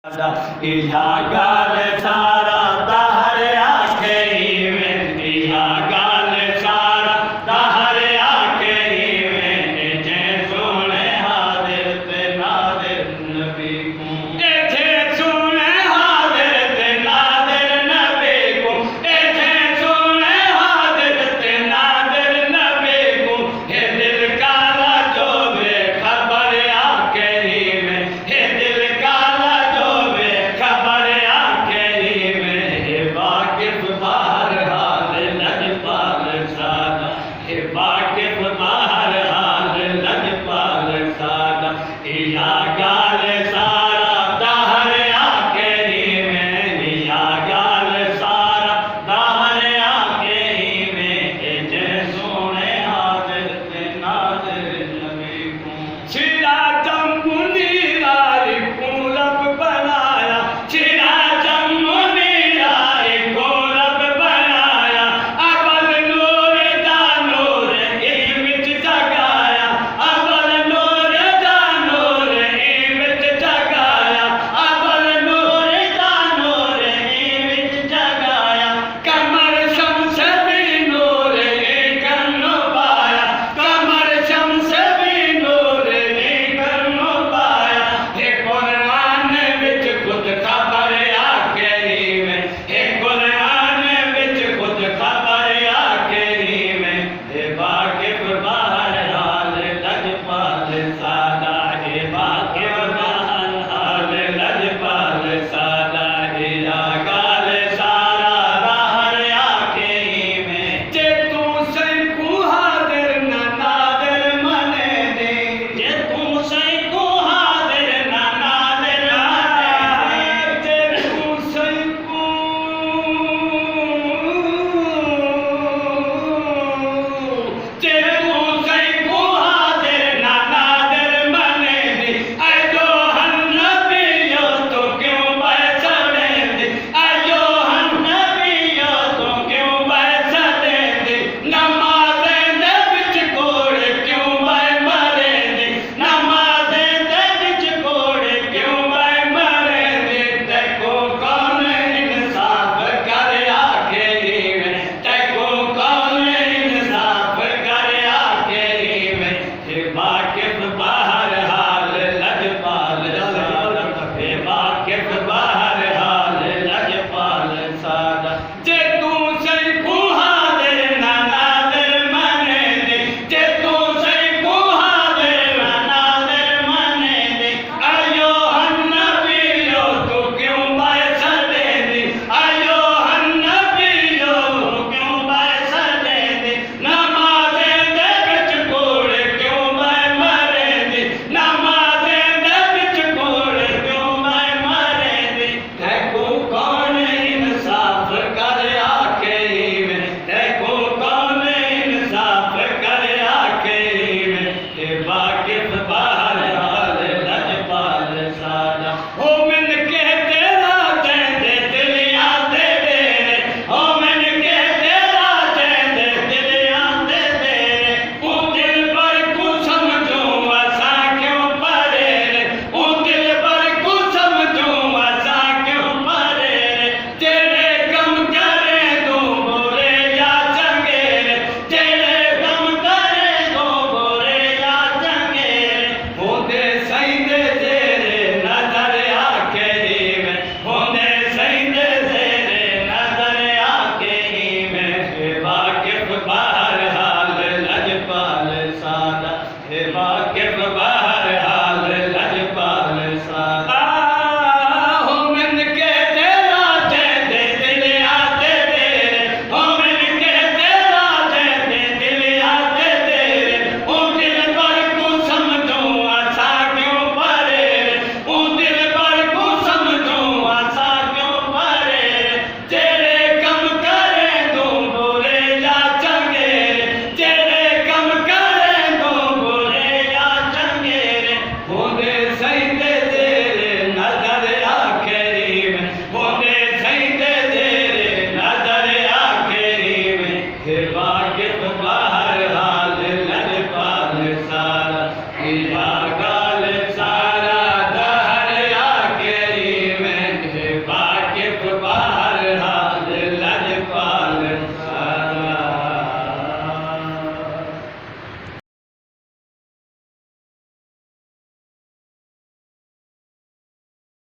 इहा ॻाल्हि सारा तहर आख़िरी में, इहा ॻाल्हि सारा तहर आख़िरी में, जंहिं सोणे हाज़िर ते नाज़िर नबी को, जंहिं सोणे हाज़िर ते नाज़िर नबी को, जंहिं सोणे हाज़िर ते नाज़िर नबी को, हे दिल काला जो बेख़बर आख़िरी में, हे दिल काला जो बेख़बर आख़िरी में, हे वाक़िफ़ बहरहाल लजपाल सादा, हे वाक़िफ़ बहरहाल लजपाल सादा, इहा ॻाल्हि सारा तहर आख़िरी में, इहा ॻाल्हि सारा तहर आख़िरी में, जंहिं सोणे हाज़िर ते नाज़िर नबी को, छिड़ा जमुनीराई पूरब बनाया, छिड़ा जमुनीराई पूरब बनाया, अवल नूर दा नूर विच जगाया, अवल नूर दा नूर विच जगाया, अवल नूर दा नूर विच जगाया, कमर शम्स भी नूर करनो पाया, कमर शम्स भी नूर करनो पाया, हे कुरान विच खुद खबर आख़िरी में, हे कुरान विच खुद खबर आख़िरी में, हे वाक़िफ़ बहरहाल लजपाल सादा, हे वाक़िफ़ बहरहाल लजपाल सादा, इहा ॻाल्हि सारा तहर आख़िरी में, जे तूं सही को हाज़िर न नाज़िर मने दे, जे तूं सही को हाज़िर न नाज़िर मने दे, जे तूं सही को, जे तूं सही को हाज़िर न नाज़िर मने दे, अयो नबियो तो क्यों पैसा दे, अयो नबियो तो क्यों पैसा दे, नमाज़ें दे विच कोड़ क्यों मरे दे, नमाज़ें दे विच कोड़ क्यों मरे दे, तेको कौन इंसाफ़ करे आख़िरी में, तेको कौन इंसाफ़ करे आख़िरी में, हे वाक़िफ़ बहरहाल लजपाल सादा, हे वाक़िफ़ बहरहाल लजपाल सादा, जे तूं सही को हाज़िर न नाज़िर मने दे, जे तूं सही को हाज़िर न नाज़िर मने दे, अयो नबियो तू क्यों पैसा दे, अयो नबियो तू क्यों पैसा दे, नमाज़ें दे विच कोड़ क्यों मरे दे, नमाज़ें दे विच कोड़ क्यों मरे दे, तेको कौन इंसाफ़ करे आख़िरी में, तेको कौन इंसाफ़ करे आख़िरी में, हे वाक़िफ़ बहरहाल लजपाल सादा, ओ मन के तेरा चैंदे दिल आंदे तेरे, ओ मन के तेरा चैंदे दिल आंदे तेरे, ओ दिल पर को समझो असा क्यों परे रे, ओ दिल पर को समझो असा क्यों परे रे, तेरे कम करे दो बुरे या चंगे रे, तेरे कम करे दो बुरे या चंगे रे, होंदे सईंदे तेरे नज़र आख़िरी में, होंदे सईंदे तेरे नज़र आख़िरी में, हे वाक़िफ़ बहरहाल लजपाल सादा, हे वाक़िफ़ बहरहाल लजपाल सादा, हो मन के तेरा चैंदे दिल आंदे तेरे, हो मन के तेरा चैंदे दिल आंदे तेरे, ओ दिल पर को समझो असा क्यों परे रे, ओ दिल पर को समझो असा क्यों परे रे, जेड़े कम करे दो बुरे या चंगे रे, जेड़े कम करे दो बुरे या चंगे रे, होंदे सईंदे तेरे नज़र आख़िरी में, होंदे सईंदे तेरे नज़र आख़िरी में, हे वाक़िफ़ बहरहाल लजपाल सादा, इहा